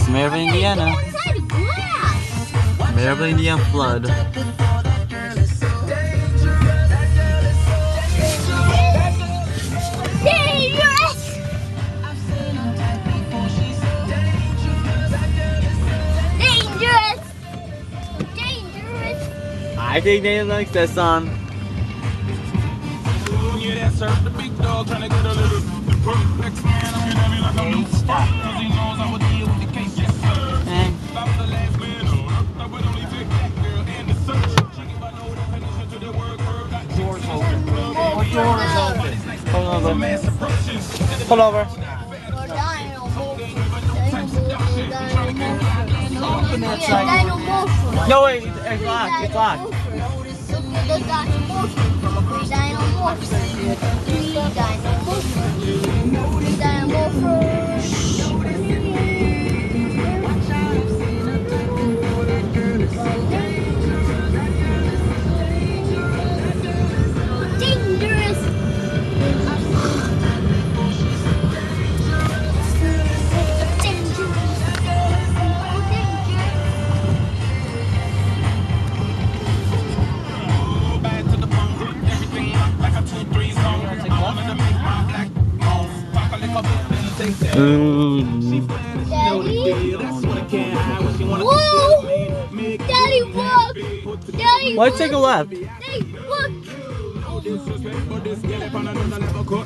Maryville, Indiana. Maryville, Indiana flood. Dangerous! Dangerous! Dangerous! I think they like this song. Doors open. What door is open? Pull over. Pull over. Open that side. No, wait, it's locked. It's locked. Dangerous! Daddy? Whoa! Daddy, look! Daddy, Why take a left? Daddy, look!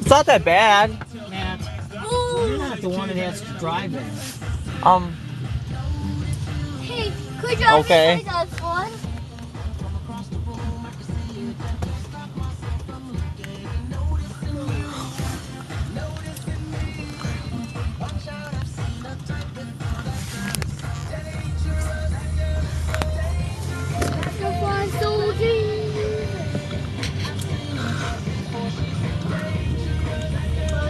It's not that bad. Matt, you're not the one that has to drive it. Hey, could you help Okay. me play that one?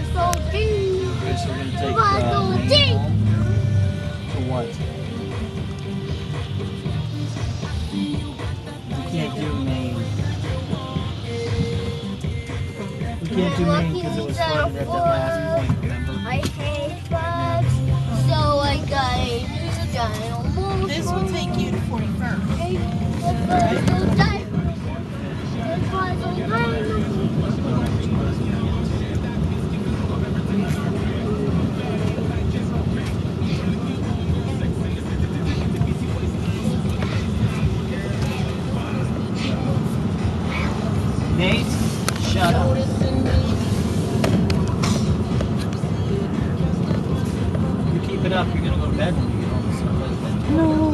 Okay, so we're gonna take to what? We can't do Maine. We can't do Maine because it was flooded at that last point, remember? I hate bugs, so I got a new giant. This will take you to 41st. Nate, shut up. You keep it up, you're gonna go to bed when you get home. So